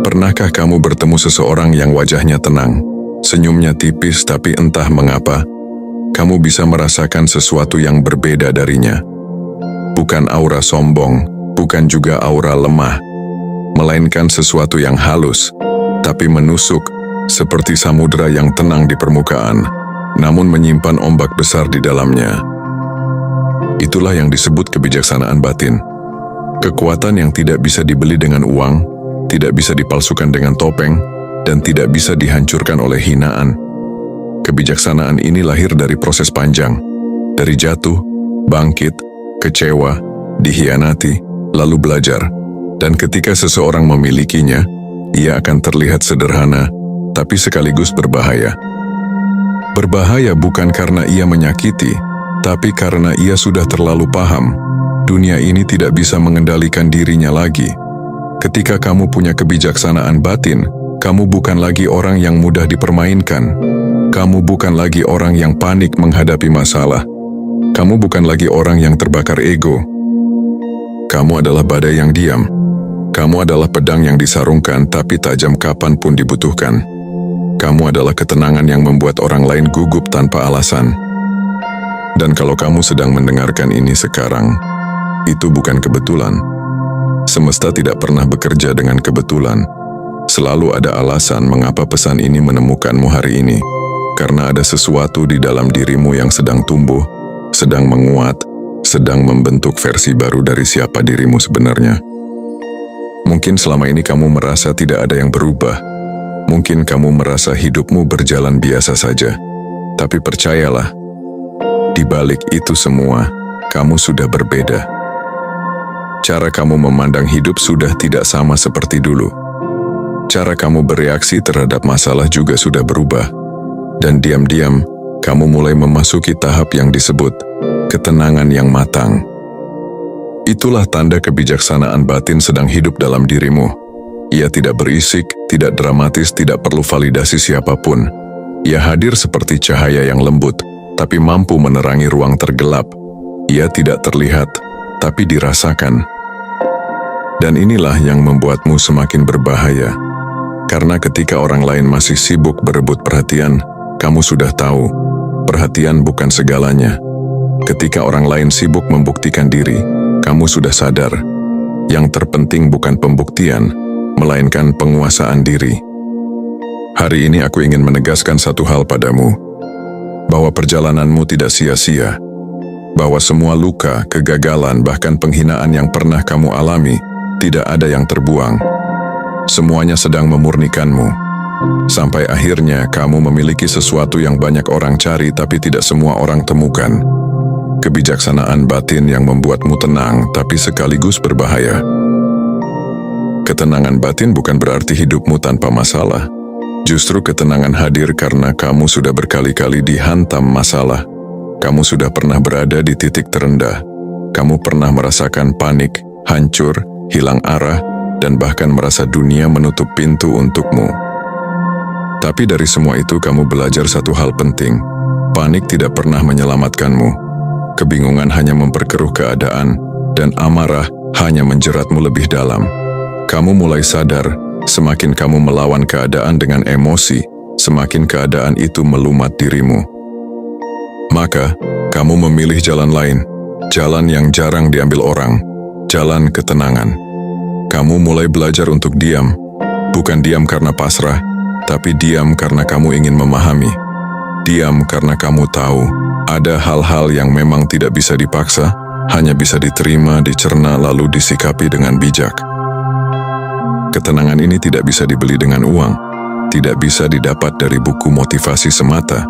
Pernahkah kamu bertemu seseorang yang wajahnya tenang, senyumnya tipis tapi entah mengapa, kamu bisa merasakan sesuatu yang berbeda darinya? Bukan aura sombong, bukan juga aura lemah, melainkan sesuatu yang halus, tapi menusuk, seperti samudera yang tenang di permukaan, namun menyimpan ombak besar di dalamnya. Itulah yang disebut kebijaksanaan batin. Kekuatan yang tidak bisa dibeli dengan uang, tidak bisa dipalsukan dengan topeng, dan tidak bisa dihancurkan oleh hinaan. Kebijaksanaan ini lahir dari proses panjang, dari jatuh, bangkit, kecewa, dihianati, lalu belajar. Dan ketika seseorang memilikinya, ia akan terlihat sederhana, tapi sekaligus berbahaya. Berbahaya bukan karena ia menyakiti, tapi karena ia sudah terlalu paham. Dunia ini tidak bisa mengendalikan dirinya lagi. Ketika kamu punya kebijaksanaan batin, kamu bukan lagi orang yang mudah dipermainkan. Kamu bukan lagi orang yang panik menghadapi masalah. Kamu bukan lagi orang yang terbakar ego. Kamu adalah badai yang diam. Kamu adalah pedang yang disarungkan tapi tajam kapanpun dibutuhkan. Kamu adalah ketenangan yang membuat orang lain gugup tanpa alasan. Dan kalau kamu sedang mendengarkan ini sekarang, itu bukan kebetulan. Semesta tidak pernah bekerja dengan kebetulan. Selalu ada alasan mengapa pesan ini menemukanmu hari ini. Karena ada sesuatu di dalam dirimu yang sedang tumbuh, sedang menguat, sedang membentuk versi baru dari siapa dirimu sebenarnya. Mungkin selama ini kamu merasa tidak ada yang berubah. Mungkin kamu merasa hidupmu berjalan biasa saja. Tapi percayalah, di balik itu semua, kamu sudah berbeda. Cara kamu memandang hidup sudah tidak sama seperti dulu. Cara kamu bereaksi terhadap masalah juga sudah berubah. Dan diam-diam, kamu mulai memasuki tahap yang disebut ketenangan yang matang. Itulah tanda kebijaksanaan batin sedang hidup dalam dirimu. Ia tidak berisik, tidak dramatis, tidak perlu validasi siapapun. Ia hadir seperti cahaya yang lembut, tapi mampu menerangi ruang tergelap. Ia tidak terlihat, tapi dirasakan. Dan inilah yang membuatmu semakin berbahaya. Karena ketika orang lain masih sibuk berebut perhatian, kamu sudah tahu, perhatian bukan segalanya. Ketika orang lain sibuk membuktikan diri, kamu sudah sadar, yang terpenting bukan pembuktian, melainkan penguasaan diri. Hari ini aku ingin menegaskan satu hal padamu, bahwa perjalananmu tidak sia-sia, bahwa semua luka, kegagalan, bahkan penghinaan yang pernah kamu alami, tidak ada yang terbuang. Semuanya sedang memurnikanmu. Sampai akhirnya kamu memiliki sesuatu yang banyak orang cari tapi tidak semua orang temukan. Kebijaksanaan batin yang membuatmu tenang tapi sekaligus berbahaya. Ketenangan batin bukan berarti hidupmu tanpa masalah. Justru ketenangan hadir karena kamu sudah berkali-kali dihantam masalah. Kamu sudah pernah berada di titik terendah. Kamu pernah merasakan panik, hancur, hilang arah, dan bahkan merasa dunia menutup pintu untukmu. Tapi dari semua itu kamu belajar satu hal penting. Panik tidak pernah menyelamatkanmu. Kebingungan hanya memperkeruh keadaan, dan amarah hanya menjeratmu lebih dalam. Kamu mulai sadar, semakin kamu melawan keadaan dengan emosi, semakin keadaan itu melumat dirimu. Maka, kamu memilih jalan lain, jalan yang jarang diambil orang, jalan ketenangan. Kamu mulai belajar untuk diam, bukan diam karena pasrah, tapi diam karena kamu ingin memahami. Diam karena kamu tahu, ada hal-hal yang memang tidak bisa dipaksa, hanya bisa diterima, dicerna, lalu disikapi dengan bijak. Ketenangan ini tidak bisa dibeli dengan uang, tidak bisa didapat dari buku motivasi semata.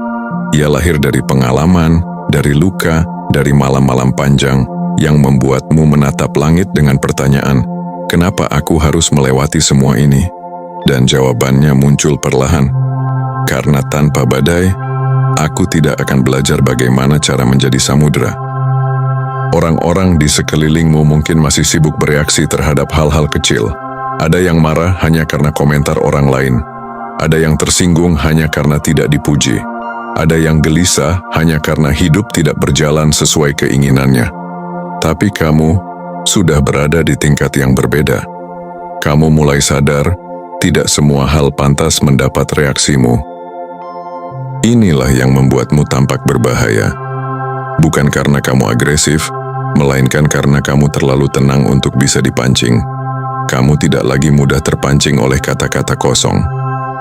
Ia lahir dari pengalaman, dari luka, dari malam-malam panjang, yang membuatmu menatap langit dengan pertanyaan, kenapa aku harus melewati semua ini? Dan jawabannya muncul perlahan. Karena tanpa badai, aku tidak akan belajar bagaimana cara menjadi samudera. Orang-orang di sekelilingmu mungkin masih sibuk bereaksi terhadap hal-hal kecil. Ada yang marah hanya karena komentar orang lain. Ada yang tersinggung hanya karena tidak dipuji. Ada yang gelisah hanya karena hidup tidak berjalan sesuai keinginannya. Tapi kamu sudah berada di tingkat yang berbeda. Kamu mulai sadar, tidak semua hal pantas mendapat reaksimu. Inilah yang membuatmu tampak berbahaya. Bukan karena kamu agresif, melainkan karena kamu terlalu tenang untuk bisa dipancing. Kamu tidak lagi mudah terpancing oleh kata-kata kosong.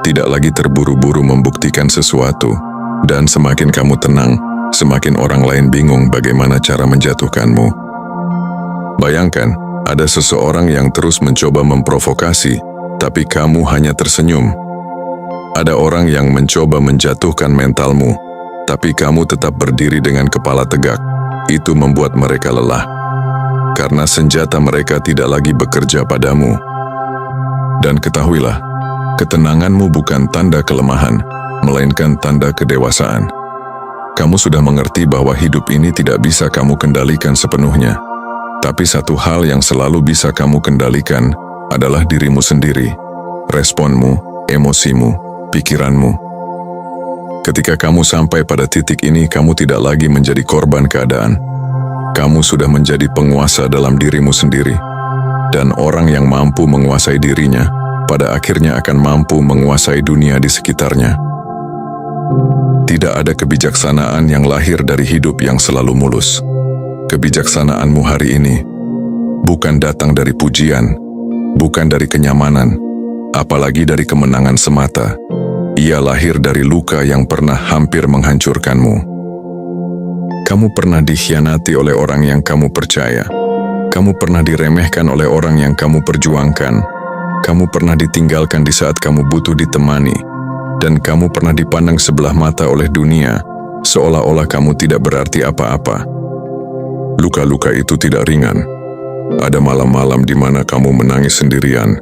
Tidak lagi terburu-buru membuktikan sesuatu. Dan semakin kamu tenang, semakin orang lain bingung bagaimana cara menjatuhkanmu. Bayangkan, ada seseorang yang terus mencoba memprovokasi, tapi kamu hanya tersenyum. Ada orang yang mencoba menjatuhkan mentalmu, tapi kamu tetap berdiri dengan kepala tegak. Itu membuat mereka lelah. Karena senjata mereka tidak lagi bekerja padamu. Dan ketahuilah, ketenanganmu bukan tanda kelemahan, melainkan tanda kedewasaan. Kamu sudah mengerti bahwa hidup ini tidak bisa kamu kendalikan sepenuhnya. Tapi satu hal yang selalu bisa kamu kendalikan adalah dirimu sendiri, responmu, emosimu, pikiranmu. Ketika kamu sampai pada titik ini, kamu tidak lagi menjadi korban keadaan. Kamu sudah menjadi penguasa dalam dirimu sendiri. Dan orang yang mampu menguasai dirinya, pada akhirnya akan mampu menguasai dunia di sekitarnya. Tidak ada kebijaksanaan yang lahir dari hidup yang selalu mulus. Kebijaksanaanmu hari ini bukan datang dari pujian, bukan dari kenyamanan, apalagi dari kemenangan semata. Ia lahir dari luka yang pernah hampir menghancurkanmu. Kamu pernah dikhianati oleh orang yang kamu percaya. Kamu pernah diremehkan oleh orang yang kamu perjuangkan. Kamu pernah ditinggalkan di saat kamu butuh ditemani. Dan kamu pernah dipandang sebelah mata oleh dunia, seolah-olah kamu tidak berarti apa-apa. Luka-luka itu tidak ringan. Ada malam-malam di mana kamu menangis sendirian.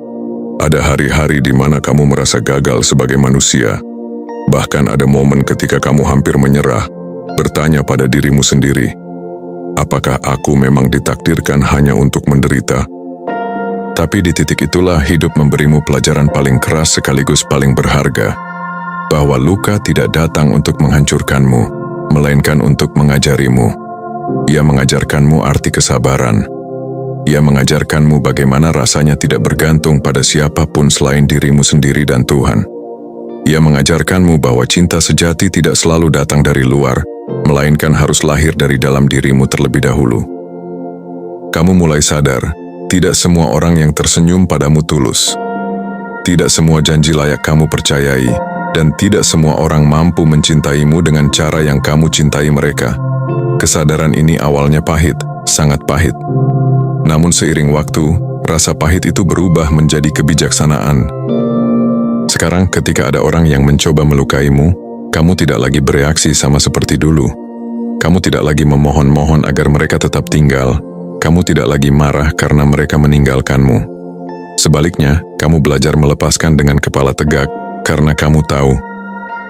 Ada hari-hari di mana kamu merasa gagal sebagai manusia. Bahkan ada momen ketika kamu hampir menyerah, bertanya pada dirimu sendiri, apakah aku memang ditakdirkan hanya untuk menderita? Tapi di titik itulah hidup memberimu pelajaran paling keras sekaligus paling berharga, bahwa luka tidak datang untuk menghancurkanmu, melainkan untuk mengajarimu. Ia mengajarkanmu arti kesabaran. Ia mengajarkanmu bagaimana rasanya tidak bergantung pada siapapun selain dirimu sendiri dan Tuhan. Ia mengajarkanmu bahwa cinta sejati tidak selalu datang dari luar, melainkan harus lahir dari dalam dirimu terlebih dahulu. Kamu mulai sadar, tidak semua orang yang tersenyum padamu tulus. Tidak semua janji layak kamu percayai, dan tidak semua orang mampu mencintaimu dengan cara yang kamu cintai mereka. Kesadaran ini awalnya pahit, sangat pahit. Namun seiring waktu, rasa pahit itu berubah menjadi kebijaksanaan. Sekarang ketika ada orang yang mencoba melukaimu, kamu tidak lagi bereaksi sama seperti dulu. Kamu tidak lagi memohon-mohon agar mereka tetap tinggal. Kamu tidak lagi marah karena mereka meninggalkanmu. Sebaliknya, kamu belajar melepaskan dengan kepala tegak karena kamu tahu,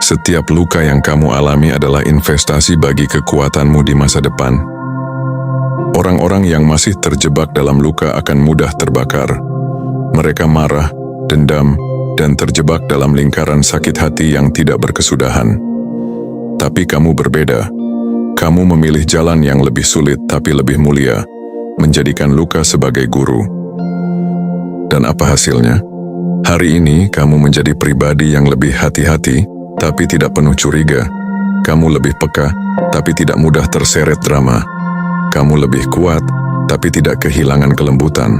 setiap luka yang kamu alami adalah investasi bagi kekuatanmu di masa depan. Orang-orang yang masih terjebak dalam luka akan mudah terbakar. Mereka marah, dendam, dan terjebak dalam lingkaran sakit hati yang tidak berkesudahan. Tapi kamu berbeda. Kamu memilih jalan yang lebih sulit tapi lebih mulia, menjadikan luka sebagai guru. Dan apa hasilnya? Hari ini kamu menjadi pribadi yang lebih hati-hati, tapi tidak penuh curiga. Kamu lebih peka, tapi tidak mudah terseret drama. Kamu lebih kuat, tapi tidak kehilangan kelembutan.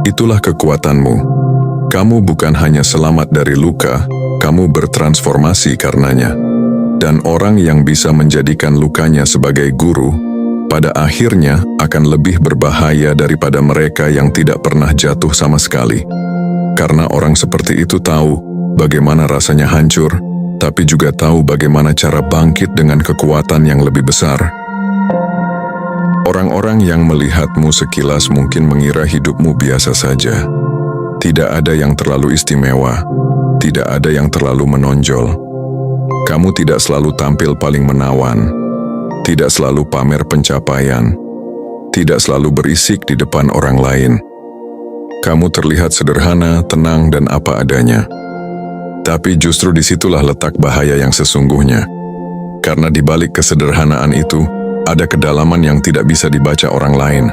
Itulah kekuatanmu. Kamu bukan hanya selamat dari luka, kamu bertransformasi karenanya. Dan orang yang bisa menjadikan lukanya sebagai guru, pada akhirnya akan lebih berbahaya daripada mereka yang tidak pernah jatuh sama sekali. Karena orang seperti itu tahu bagaimana rasanya hancur, tapi juga tahu bagaimana cara bangkit dengan kekuatan yang lebih besar. Orang-orang yang melihatmu sekilas mungkin mengira hidupmu biasa saja. Tidak ada yang terlalu istimewa, tidak ada yang terlalu menonjol. Kamu tidak selalu tampil paling menawan, tidak selalu pamer pencapaian, tidak selalu berisik di depan orang lain. Kamu terlihat sederhana, tenang, dan apa adanya. Tapi justru disitulah letak bahaya yang sesungguhnya. Karena di balik kesederhanaan itu, Ada kedalaman yang tidak bisa dibaca orang lain.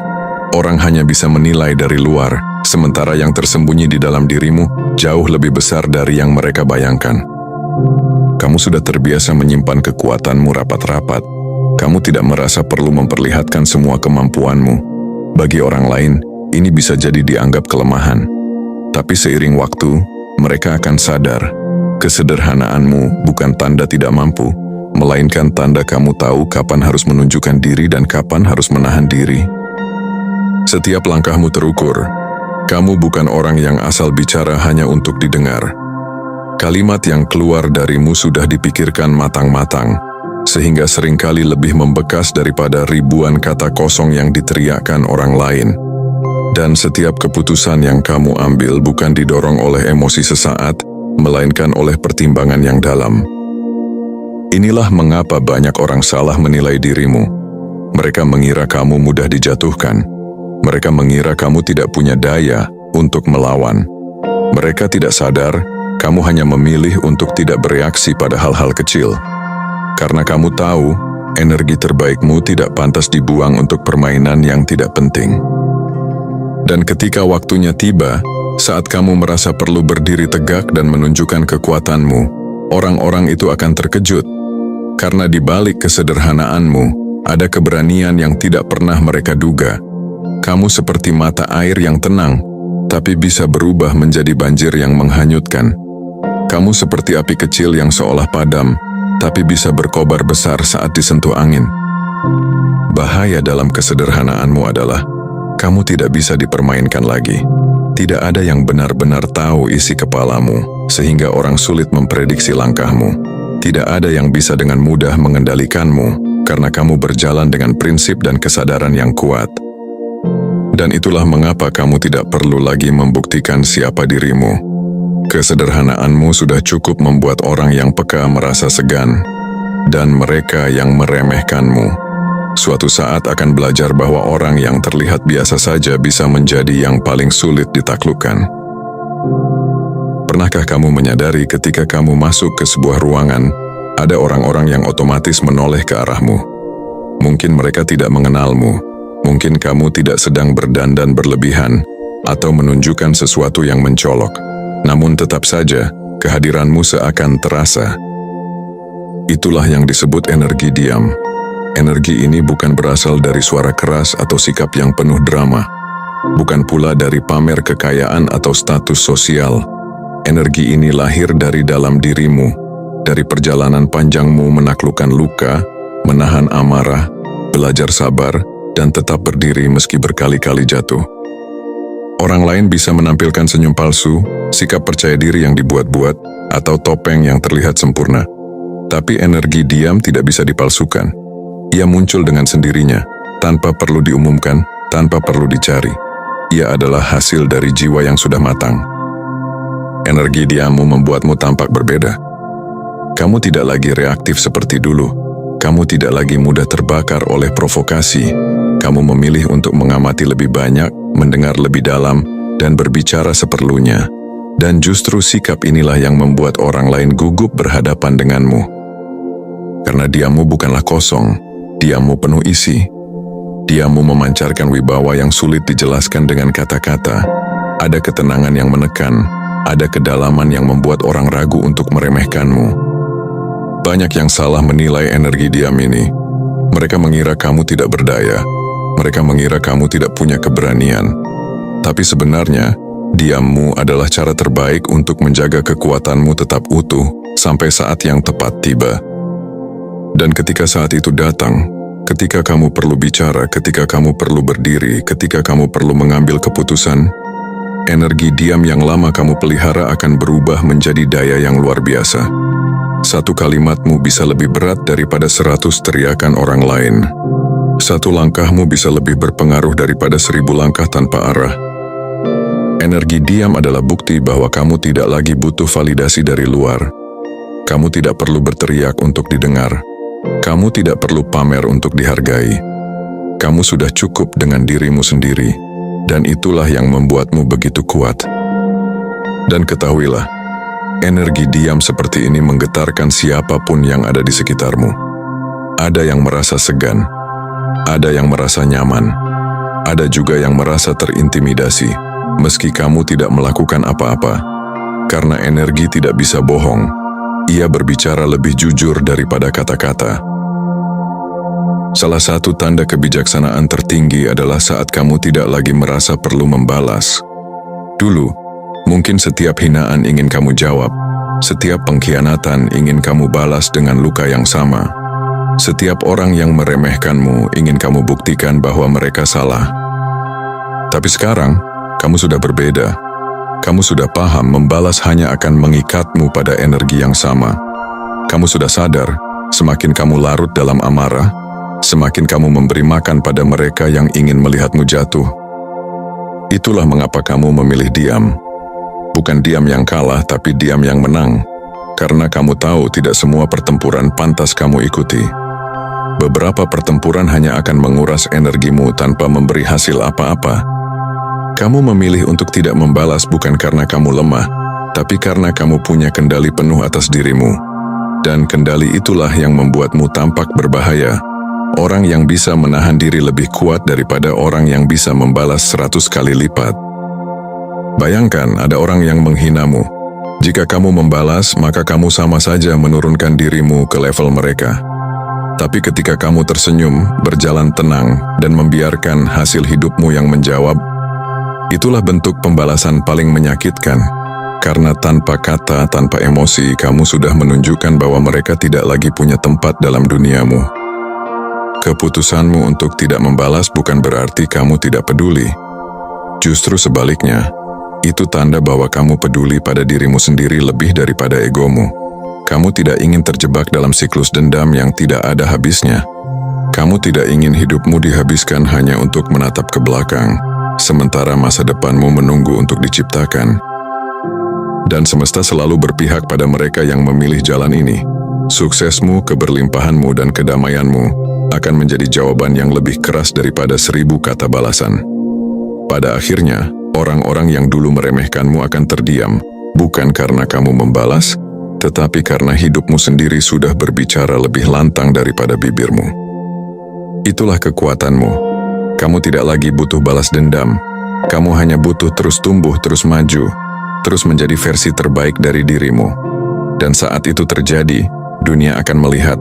Orang hanya bisa menilai dari luar, sementara yang tersembunyi di dalam dirimu jauh lebih besar dari yang mereka bayangkan. Kamu sudah terbiasa menyimpan kekuatanmu rapat-rapat. Kamu tidak merasa perlu memperlihatkan semua kemampuanmu. Bagi orang lain, ini bisa jadi dianggap kelemahan. Tapi seiring waktu, mereka akan sadar, kesederhanaanmu bukan tanda tidak mampu, melainkan tanda kamu tahu kapan harus menunjukkan diri dan kapan harus menahan diri. Setiap langkahmu terukur. Kamu bukan orang yang asal bicara hanya untuk didengar. Kalimat yang keluar darimu sudah dipikirkan matang-matang, sehingga seringkali lebih membekas daripada ribuan kata kosong yang diteriakkan orang lain. Dan setiap keputusan yang kamu ambil bukan didorong oleh emosi sesaat, melainkan oleh pertimbangan yang dalam. Inilah mengapa banyak orang salah menilai dirimu. Mereka mengira kamu mudah dijatuhkan. Mereka mengira kamu tidak punya daya untuk melawan. Mereka tidak sadar, kamu hanya memilih untuk tidak bereaksi pada hal-hal kecil. Karena kamu tahu, energi terbaikmu tidak pantas dibuang untuk permainan yang tidak penting. Dan ketika waktunya tiba, saat kamu merasa perlu berdiri tegak dan menunjukkan kekuatanmu, orang-orang itu akan terkejut. Karena di balik kesederhanaanmu, ada keberanian yang tidak pernah mereka duga. Kamu seperti mata air yang tenang, tapi bisa berubah menjadi banjir yang menghanyutkan. Kamu seperti api kecil yang seolah padam, tapi bisa berkobar besar saat disentuh angin. Bahaya dalam kesederhanaanmu adalah, kamu tidak bisa dipermainkan lagi. Tidak ada yang benar-benar tahu isi kepalamu, sehingga orang sulit memprediksi langkahmu. Tidak ada yang bisa dengan mudah mengendalikanmu, karena kamu berjalan dengan prinsip dan kesadaran yang kuat. Dan itulah mengapa kamu tidak perlu lagi membuktikan siapa dirimu. Kesederhanaanmu sudah cukup membuat orang yang peka merasa segan, dan mereka yang meremehkanmu suatu saat akan belajar bahwa orang yang terlihat biasa saja bisa menjadi yang paling sulit ditaklukkan. Pernahkah kamu menyadari ketika kamu masuk ke sebuah ruangan, ada orang-orang yang otomatis menoleh ke arahmu? Mungkin mereka tidak mengenalmu, mungkin kamu tidak sedang berdandan berlebihan, atau menunjukkan sesuatu yang mencolok. Namun tetap saja, kehadiranmu seakan terasa. Itulah yang disebut energi diam. Energi ini bukan berasal dari suara keras atau sikap yang penuh drama. Bukan pula dari pamer kekayaan atau status sosial. Energi ini lahir dari dalam dirimu, dari perjalanan panjangmu menaklukkan luka, menahan amarah, belajar sabar, dan tetap berdiri meski berkali-kali jatuh. Orang lain bisa menampilkan senyum palsu, sikap percaya diri yang dibuat-buat, atau topeng yang terlihat sempurna. Tapi energi diam tidak bisa dipalsukan. Ia muncul dengan sendirinya, tanpa perlu diumumkan, tanpa perlu dicari. Ia adalah hasil dari jiwa yang sudah matang. Energi diammu membuatmu tampak berbeda. Kamu tidak lagi reaktif seperti dulu. Kamu tidak lagi mudah terbakar oleh provokasi. Kamu memilih untuk mengamati lebih banyak, mendengar lebih dalam, dan berbicara seperlunya. Dan justru sikap inilah yang membuat orang lain gugup berhadapan denganmu. Karena diammu bukanlah kosong, diammu penuh isi. Diammu memancarkan wibawa yang sulit dijelaskan dengan kata-kata. Ada ketenangan yang menekan, ada kedalaman yang membuat orang ragu untuk meremehkanmu. Banyak yang salah menilai energi diam ini. Mereka mengira kamu tidak berdaya. Mereka mengira kamu tidak punya keberanian. Tapi sebenarnya, diammu adalah cara terbaik untuk menjaga kekuatanmu tetap utuh sampai saat yang tepat tiba. Dan ketika saat itu datang, ketika kamu perlu bicara, ketika kamu perlu berdiri, ketika kamu perlu mengambil keputusan, energi diam yang lama kamu pelihara akan berubah menjadi daya yang luar biasa. Satu kalimatmu bisa lebih berat daripada 100 teriakan orang lain. Satu langkahmu bisa lebih berpengaruh daripada 1000 langkah tanpa arah. Energi diam adalah bukti bahwa kamu tidak lagi butuh validasi dari luar. Kamu tidak perlu berteriak untuk didengar. Kamu tidak perlu pamer untuk dihargai. Kamu sudah cukup dengan dirimu sendiri, dan itulah yang membuatmu begitu kuat. Dan ketahuilah, energi diam seperti ini menggetarkan siapapun yang ada di sekitarmu. Ada yang merasa segan, Ada yang merasa nyaman, ada juga yang merasa terintimidasi, meski kamu tidak melakukan apa-apa. Karena energi tidak bisa bohong, ia berbicara lebih jujur daripada kata-kata. Salah satu tanda kebijaksanaan tertinggi adalah saat kamu tidak lagi merasa perlu membalas. Dulu, mungkin setiap hinaan ingin kamu jawab, setiap pengkhianatan ingin kamu balas dengan luka yang sama. Setiap orang yang meremehkanmu ingin kamu buktikan bahwa mereka salah. Tapi sekarang, kamu sudah berbeda. Kamu sudah paham membalas hanya akan mengikatmu pada energi yang sama. Kamu sudah sadar, semakin kamu larut dalam amarah, semakin kamu memberi makan pada mereka yang ingin melihatmu jatuh. Itulah mengapa kamu memilih diam. Bukan diam yang kalah, tapi diam yang menang. Karena kamu tahu tidak semua pertempuran pantas kamu ikuti. Beberapa pertempuran hanya akan menguras energimu tanpa memberi hasil apa-apa. Kamu memilih untuk tidak membalas bukan karena kamu lemah, tapi karena kamu punya kendali penuh atas dirimu. Dan kendali itulah yang membuatmu tampak berbahaya. Orang yang bisa menahan diri lebih kuat daripada orang yang bisa membalas 100 kali lipat. Bayangkan ada orang yang menghinamu. Jika kamu membalas, maka kamu sama saja menurunkan dirimu ke level mereka. Tapi ketika kamu tersenyum, berjalan tenang, dan membiarkan hasil hidupmu yang menjawab, itulah bentuk pembalasan paling menyakitkan. Karena tanpa kata, tanpa emosi, kamu sudah menunjukkan bahwa mereka tidak lagi punya tempat dalam duniamu. Keputusanmu untuk tidak membalas bukan berarti kamu tidak peduli. Justru sebaliknya, itu tanda bahwa kamu peduli pada dirimu sendiri lebih daripada egomu. Kamu tidak ingin terjebak dalam siklus dendam yang tidak ada habisnya. Kamu tidak ingin hidupmu dihabiskan hanya untuk menatap ke belakang, sementara masa depanmu menunggu untuk diciptakan. Dan semesta selalu berpihak pada mereka yang memilih jalan ini. Suksesmu, keberlimpahanmu, dan kedamaianmu akan menjadi jawaban yang lebih keras daripada 1000 kata balasan. Pada akhirnya, orang-orang yang dulu meremehkanmu akan terdiam, bukan karena kamu membalas, tetapi karena hidupmu sendiri sudah berbicara lebih lantang daripada bibirmu. Itulah kekuatanmu. Kamu tidak lagi butuh balas dendam. Kamu hanya butuh terus tumbuh, terus maju, terus menjadi versi terbaik dari dirimu. Dan saat itu terjadi, dunia akan melihat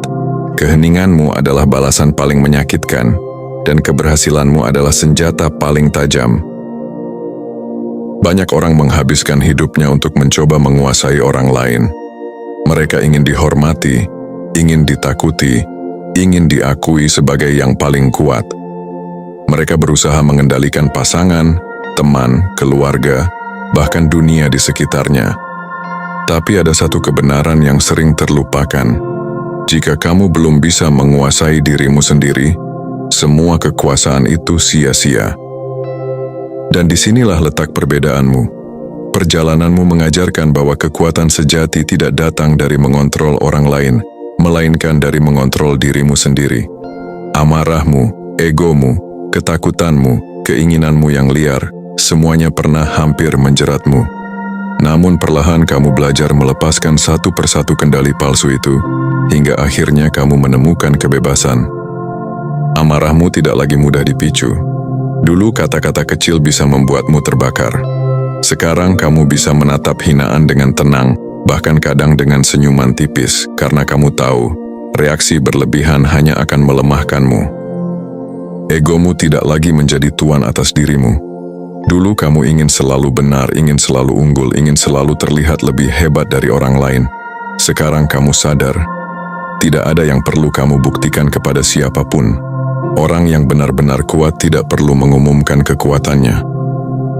keheninganmu adalah balasan paling menyakitkan, dan keberhasilanmu adalah senjata paling tajam. Banyak orang menghabiskan hidupnya untuk mencoba menguasai orang lain. Mereka ingin dihormati, ingin ditakuti, ingin diakui sebagai yang paling kuat. Mereka berusaha mengendalikan pasangan, teman, keluarga, bahkan dunia di sekitarnya. Tapi ada satu kebenaran yang sering terlupakan. Jika kamu belum bisa menguasai dirimu sendiri, semua kekuasaan itu sia-sia. Dan disinilah letak perbedaanmu. Perjalananmu mengajarkan bahwa kekuatan sejati tidak datang dari mengontrol orang lain, melainkan dari mengontrol dirimu sendiri. Amarahmu, egomu, ketakutanmu, keinginanmu yang liar, semuanya pernah hampir menjeratmu. Namun perlahan kamu belajar melepaskan satu persatu kendali palsu itu, hingga akhirnya kamu menemukan kebebasan. Amarahmu tidak lagi mudah dipicu. Dulu kata-kata kecil bisa membuatmu terbakar. Sekarang kamu bisa menatap hinaan dengan tenang, bahkan kadang dengan senyuman tipis, karena kamu tahu, reaksi berlebihan hanya akan melemahkanmu. Egomu tidak lagi menjadi tuan atas dirimu. Dulu kamu ingin selalu benar, ingin selalu unggul, ingin selalu terlihat lebih hebat dari orang lain. Sekarang kamu sadar, tidak ada yang perlu kamu buktikan kepada siapapun. Orang yang benar-benar kuat tidak perlu mengumumkan kekuatannya.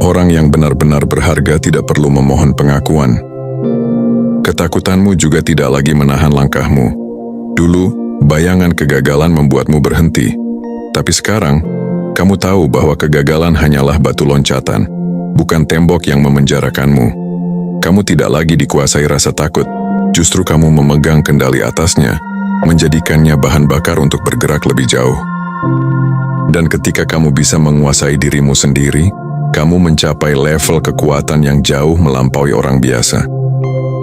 Orang yang benar-benar berharga tidak perlu memohon pengakuan. Ketakutanmu juga tidak lagi menahan langkahmu. Dulu, bayangan kegagalan membuatmu berhenti. Tapi sekarang, kamu tahu bahwa kegagalan hanyalah batu loncatan, bukan tembok yang memenjarakanmu. Kamu tidak lagi dikuasai rasa takut, justru kamu memegang kendali atasnya, menjadikannya bahan bakar untuk bergerak lebih jauh. Dan ketika kamu bisa menguasai dirimu sendiri, kamu mencapai level kekuatan yang jauh melampaui orang biasa.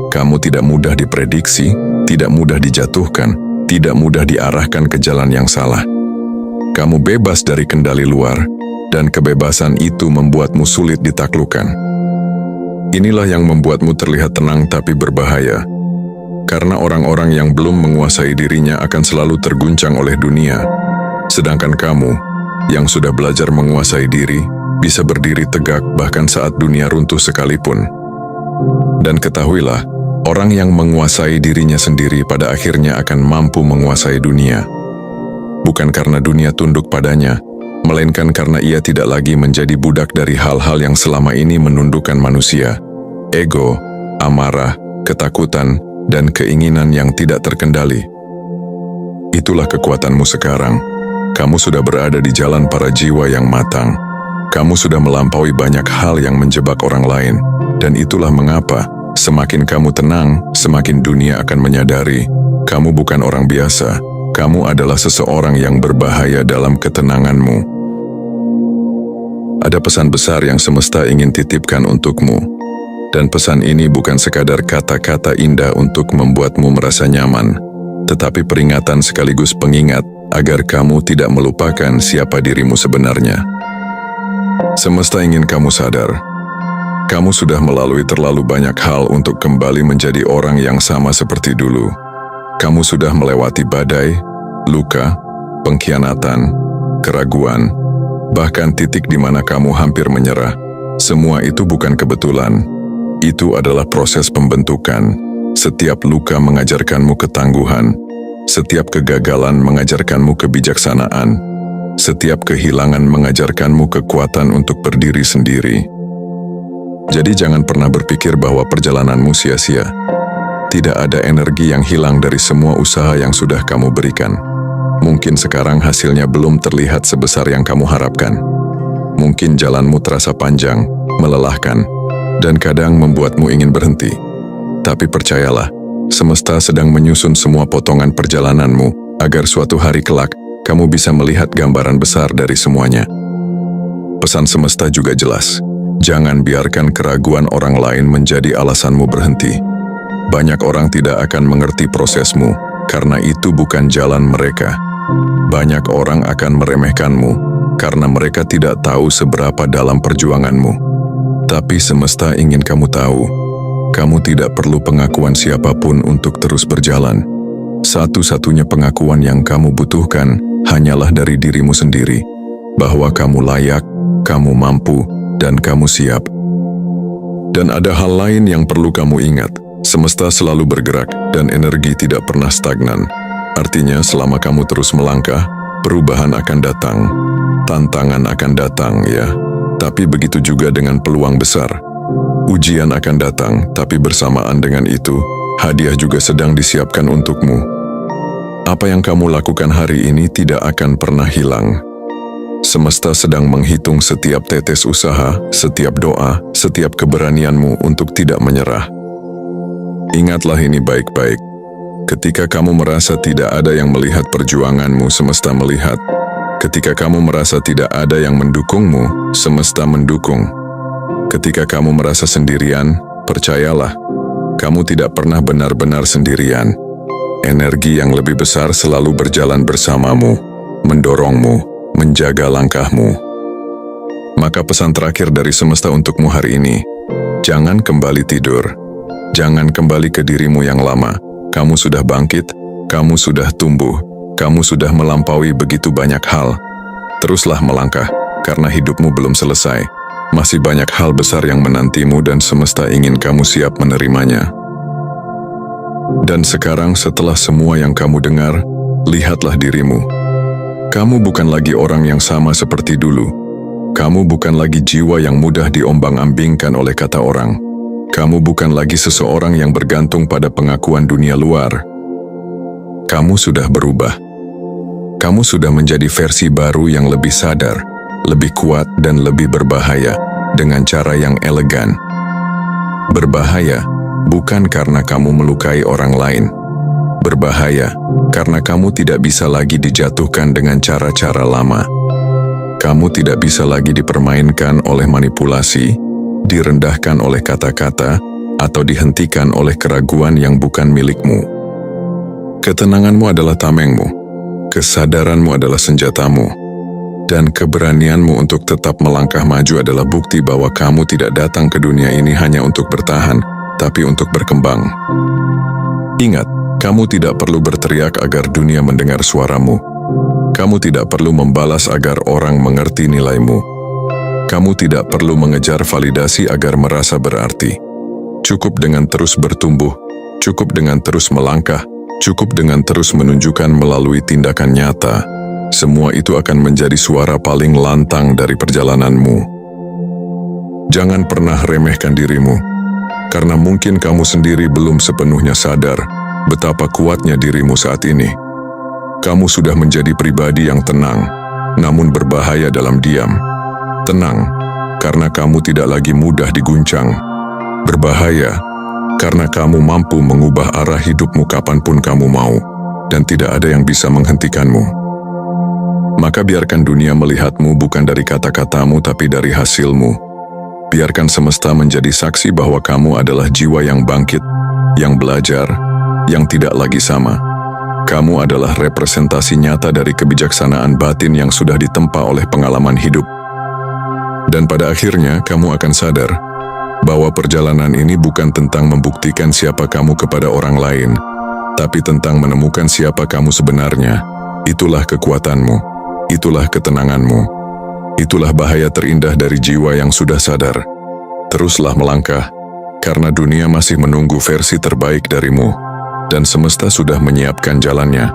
Kamu tidak mudah diprediksi, tidak mudah dijatuhkan, tidak mudah diarahkan ke jalan yang salah. Kamu bebas dari kendali luar, dan kebebasan itu membuatmu sulit ditaklukkan. Inilah yang membuatmu terlihat tenang tapi berbahaya. Karena orang-orang yang belum menguasai dirinya akan selalu terguncang oleh dunia. Sedangkan kamu, yang sudah belajar menguasai diri, bisa berdiri tegak bahkan saat dunia runtuh sekalipun. Dan ketahuilah, orang yang menguasai dirinya sendiri pada akhirnya akan mampu menguasai dunia. Bukan karena dunia tunduk padanya, melainkan karena ia tidak lagi menjadi budak dari hal-hal yang selama ini menundukkan manusia. Ego, amarah, ketakutan, dan keinginan yang tidak terkendali. Itulah kekuatanmu sekarang. Kamu sudah berada di jalan para jiwa yang matang. Kamu sudah melampaui banyak hal yang menjebak orang lain. Dan itulah mengapa, semakin kamu tenang, semakin dunia akan menyadari, kamu bukan orang biasa. Kamu adalah seseorang yang berbahaya dalam ketenanganmu. Ada pesan besar yang semesta ingin titipkan untukmu. Dan pesan ini bukan sekadar kata-kata indah untuk membuatmu merasa nyaman, tetapi peringatan sekaligus pengingat agar kamu tidak melupakan siapa dirimu sebenarnya. Semesta ingin kamu sadar, kamu sudah melalui terlalu banyak hal untuk kembali menjadi orang yang sama seperti dulu. Kamu sudah melewati badai, luka, pengkhianatan, keraguan, bahkan titik di mana kamu hampir menyerah. Semua itu bukan kebetulan. Itu adalah proses pembentukan. Setiap luka mengajarkanmu ketangguhan. Setiap kegagalan mengajarkanmu kebijaksanaan. Setiap kehilangan mengajarkanmu kekuatan untuk berdiri sendiri. Jadi jangan pernah berpikir bahwa perjalananmu sia-sia. Tidak ada energi yang hilang dari semua usaha yang sudah kamu berikan. Mungkin sekarang hasilnya belum terlihat sebesar yang kamu harapkan. Mungkin jalanmu terasa panjang, melelahkan, dan kadang membuatmu ingin berhenti. Tapi percayalah, semesta sedang menyusun semua potongan perjalananmu agar suatu hari kelak kamu bisa melihat gambaran besar dari semuanya. Pesan semesta juga jelas. Jangan biarkan keraguan orang lain menjadi alasanmu berhenti. Banyak orang tidak akan mengerti prosesmu karena itu bukan jalan mereka. Banyak orang akan meremehkanmu karena mereka tidak tahu seberapa dalam perjuanganmu. Tapi semesta ingin kamu tahu, kamu tidak perlu pengakuan siapapun untuk terus berjalan. Satu-satunya pengakuan yang kamu butuhkan hanyalah dari dirimu sendiri, bahwa kamu layak, kamu mampu, dan kamu siap. Dan ada hal lain yang perlu kamu ingat, semesta selalu bergerak dan energi tidak pernah stagnan. Artinya selama kamu terus melangkah, perubahan akan datang, tantangan akan datang ya. Tapi begitu juga dengan peluang besar. Ujian akan datang, tapi bersamaan dengan itu, hadiah juga sedang disiapkan untukmu. Apa yang kamu lakukan hari ini tidak akan pernah hilang. Semesta sedang menghitung setiap tetes usaha, setiap doa, setiap keberanianmu untuk tidak menyerah. Ingatlah ini baik-baik. Ketika kamu merasa tidak ada yang melihat perjuanganmu, semesta melihat. Ketika kamu merasa tidak ada yang mendukungmu, semesta mendukung. Ketika kamu merasa sendirian, percayalah, kamu tidak pernah benar-benar sendirian. Energi yang lebih besar selalu berjalan bersamamu, mendorongmu, menjaga langkahmu. Maka pesan terakhir dari semesta untukmu hari ini, jangan kembali tidur. Jangan kembali ke dirimu yang lama. Kamu sudah bangkit, kamu sudah tumbuh. Kamu sudah melampaui begitu banyak hal. Teruslah melangkah, karena hidupmu belum selesai. Masih banyak hal besar yang menantimu dan semesta ingin kamu siap menerimanya. Dan sekarang setelah semua yang kamu dengar, lihatlah dirimu. Kamu bukan lagi orang yang sama seperti dulu. Kamu bukan lagi jiwa yang mudah diombang-ambingkan oleh kata orang. Kamu bukan lagi seseorang yang bergantung pada pengakuan dunia luar. Kamu sudah berubah. Kamu sudah menjadi versi baru yang lebih sadar, lebih kuat dan lebih berbahaya dengan cara yang elegan. Berbahaya bukan karena kamu melukai orang lain. Berbahaya karena kamu tidak bisa lagi dijatuhkan dengan cara-cara lama. Kamu tidak bisa lagi dipermainkan oleh manipulasi, direndahkan oleh kata-kata, atau dihentikan oleh keraguan yang bukan milikmu. Ketenanganmu adalah tamengmu. Kesadaranmu adalah senjatamu, Dan keberanianmu untuk tetap melangkah maju adalah bukti bahwa kamu tidak datang ke dunia ini hanya untuk bertahan, tapi untuk berkembang. Ingat, kamu tidak perlu berteriak agar dunia mendengar suaramu. Kamu tidak perlu membalas agar orang mengerti nilaimu. Kamu tidak perlu mengejar validasi agar merasa berarti. Cukup dengan terus bertumbuh, cukup dengan terus melangkah, cukup dengan terus menunjukkan melalui tindakan nyata. Semua itu akan menjadi suara paling lantang dari perjalananmu. Jangan pernah remehkan dirimu, karena mungkin kamu sendiri belum sepenuhnya sadar betapa kuatnya dirimu saat ini. Kamu sudah menjadi pribadi yang tenang, namun berbahaya dalam diam. Tenang, karena kamu tidak lagi mudah diguncang. Berbahaya, karena kamu mampu mengubah arah hidupmu kapanpun kamu mau, dan tidak ada yang bisa menghentikanmu. Maka biarkan dunia melihatmu bukan dari kata-katamu tapi dari hasilmu. Biarkan semesta menjadi saksi bahwa kamu adalah jiwa yang bangkit, yang belajar, yang tidak lagi sama. Kamu adalah representasi nyata dari kebijaksanaan batin yang sudah ditempa oleh pengalaman hidup. Dan pada akhirnya kamu akan sadar bahwa perjalanan ini bukan tentang membuktikan siapa kamu kepada orang lain, tapi tentang menemukan siapa kamu sebenarnya. Itulah kekuatanmu. Itulah ketenanganmu. Itulah bahaya terindah dari jiwa yang sudah sadar. Teruslah melangkah, karena dunia masih menunggu versi terbaik darimu, dan semesta sudah menyiapkan jalannya.